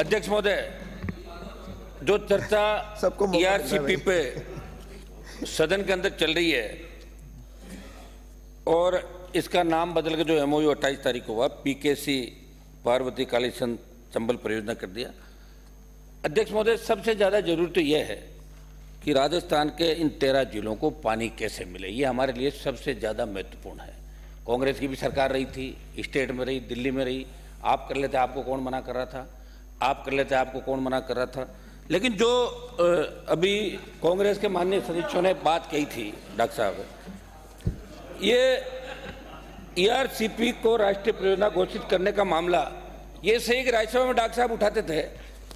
अध्यक्ष महोदय, जो चर्चा ईआरसीपी पे सदन के अंदर चल रही है और इसका नाम बदल के जो एमओयू 28 तारीख को हुआ, पीकेसी पार्वती कालीचंद चंबल परियोजना कर दिया। अध्यक्ष महोदय, सबसे ज़्यादा जरूरी तो यह है कि राजस्थान के इन 13 जिलों को पानी कैसे मिले, ये हमारे लिए सबसे ज़्यादा महत्वपूर्ण है। कांग्रेस की भी सरकार रही थी, स्टेट में रही, दिल्ली में रही, आप कर लेते आपको कौन मना कर रहा था, आप कर लेते आपको कौन मना कर रहा था। लेकिन जो अभी कांग्रेस के माननीय सदस्यों ने बात कही थी, डॉक्टर साहब, ये ईआरसीपी को राष्ट्रीय परियोजना घोषित करने का मामला, ये सही कि राज्यसभा में डॉक्टर साहब उठाते थे,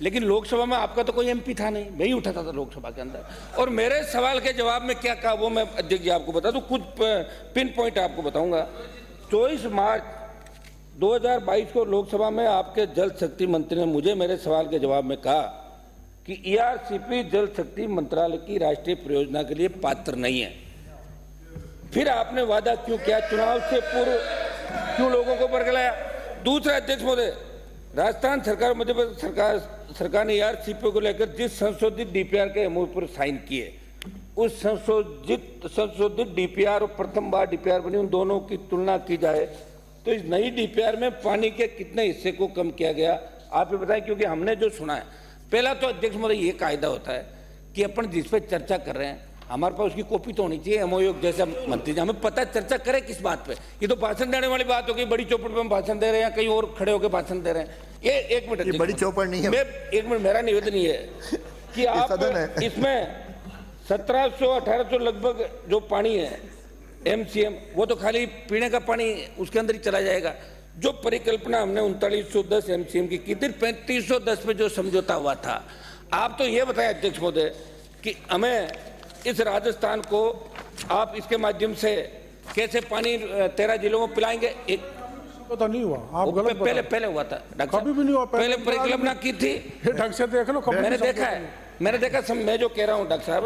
लेकिन लोकसभा में आपका तो कोई एमपी था नहीं, मैं ही उठाता था लोकसभा के अंदर। और मेरे सवाल के जवाब में क्या कहा वो मैं अध्यक्ष जी आपको बता दूं, कुछ पिन पॉइंट आपको बताऊंगा। 24 मार्च 2022 को लोकसभा में आपके जल शक्ति मंत्री ने मुझे मेरे सवाल के जवाब में कहा कि ईआरसीपी जल शक्ति मंत्रालय की राष्ट्रीय परियोजना के लिए पात्र नहीं है। फिर आपने वादा क्यों किया, चुनाव से पूर्व क्यों लोगों को बरगलाया? दूसरा अध्यक्ष महोदय, राजस्थान सरकार, मध्य प्रदेश सरकार ने ईआरसीपी को लेकर जिस संशोधित डीपीआर के एमओयू पर साइन किए, उस संशोधित डीपीआर और प्रथम बार डीपीआर बनी, उन दोनों की तुलना की जाए तो इस नई डीपीआर में पानी के कितने हिस्से को कम किया गया, आप ये बताएं। क्योंकि हमने जो सुना है, पहला तो अध्यक्ष महोदय ये कायदा होता है कि अपन जिस पे चर्चा कर रहे हैं हमारे पास उसकी कॉपी तो होनी चाहिए। एमओयू जैसे मंत्री जी, हमें पता है चर्चा करें किस बात पे। ये तो भाषण देने वाली बात होगी, बड़ी चौपड़ पे हम भाषण दे रहे हैं, कहीं और खड़े होकर भाषण दे रहे हैं। ये एक मिनट, ये बड़ी चौपड़ नहीं है। मैं एक मिनट, मेरा निवेदन ये है कि आप इसमें 1700-1800 लगभग जो पानी है एमसीएम, वो तो खाली पीने का पानी उसके अंदर ही चला जाएगा। जो परिकल्पना हमने 3910 एमसीएम की थी, 3510 में जो समझौता हुआ था, आप तो ये बताएं अध्यक्ष महोदय कि हमें इस राजस्थान को आप इसके माध्यम से कैसे पानी 13 जिलों को पिलाएंगे? एक तो नहीं हुआ, आप गलत पहले हुआ था डॉक्टर, कभी भी नहीं हुआ। पहले परिकल्पना की थी, ढंग से देख लो। मैंने देखा है, मैं जो कह रहा हूँ डॉक्टर साहब,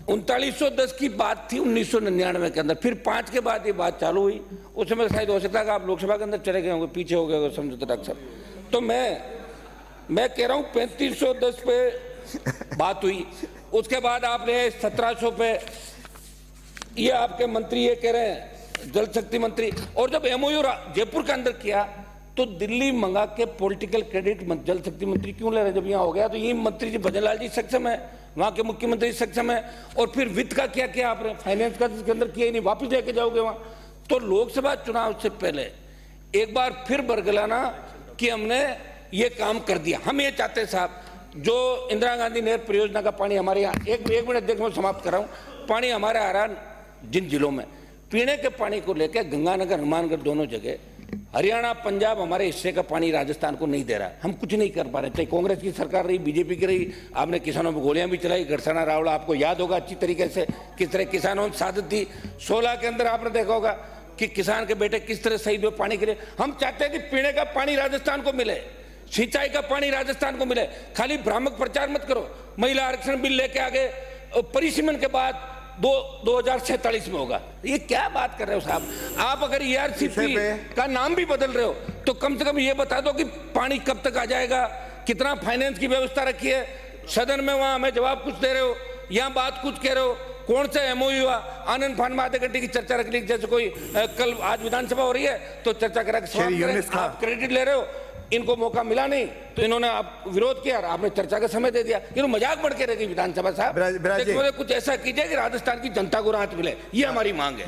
3910 की बात थी 1999 के अंदर, फिर 5 के बाद ये बात चालू हुई। उस समय शायद हो सकता है कि आप लोकसभा के अंदर चले गए होंगे, पीछे हो गए समझौता डॉक्टर साहब। तो मैं कह रहा हूँ 3510 पे बात हुई, उसके बाद आपने 1700 पे, ये आपके मंत्री ये कह रहे हैं जल शक्ति मंत्री। और जब एमओयू जयपुर के अंदर किया तो दिल्ली मंगा के पॉलिटिकल क्रेडिट जल शक्ति मंत्री क्यों ले रहे? जब यहाँ हो गया तो ये मंत्री जी भजनलाल जी सक्षम है, वहां के मुख्यमंत्री सक्षम है। और फिर वित्त का क्या किया आपने? फाइनेंस का इसके अंदर किया ही नहीं, वापिस लेके जाओगे वहां। तो लोकसभा चुनाव से पहले एक बार फिर बरगलाना कि हमने ये काम कर दिया। हम ये चाहते साहब, जो इंदिरा गांधी नहर परियोजना का पानी हमारे यहाँ, एक मिनट देखो समाप्त कर रहा हूँ, पानी हमारे आ रहा जिन जिलों में पीने के पानी को लेकर गंगानगर हनुमानगढ़ दोनों जगह, हरियाणा पंजाब हमारे हिस्से का पानी राजस्थान को नहीं दे रहा है। हम कुछ नहीं कर पा रहे, चाहे कांग्रेस की सरकार रही, बीजेपी की रही। आपने किसानों पर गोलियां भी चलाई, गड़साना रावड़ा आपको याद होगा अच्छी तरीके से किस तरह किसानों ने सादत दी। 16 के अंदर आपने देखा होगा कि किसान के बेटे किस तरह शहीद हुए पानी के लिए। हम चाहते हैं कि पीने का पानी राजस्थान को मिले, सिंचाई का पानी राजस्थान को मिले। खाली भ्रामक प्रचार मत करो। महिला आरक्षण बिल लेके आगे परिसीमन के बाद 2047 में होगा, ये क्या बात कर रहे हो साहब आप? अगर ईआरसीपी का नाम भी बदल रहे हो तो कम से कम ये बता दो कि पानी कब तक आ जाएगा, कितना फाइनेंस की व्यवस्था रखी है। सदन में वहां हमें जवाब कुछ दे रहे हो, यहाँ बात कुछ कह रहे हो। कौन सा एमओयू हुआ? आनंद फान में आधे घंटे की चर्चा रख ली, जैसे कोई कल आज विधानसभा हो रही है तो चर्चा करा के आप क्रेडिट ले रहे हो। इनको मौका मिला नहीं तो इन्होंने आप विरोध किया, आपने चर्चा का समय दे दिया। ये मजाक बढ़ के रहेगी विधानसभा साहब। कुछ ऐसा कीजिए कि राजस्थान की जनता को राहत मिले, ये हमारी मांग है।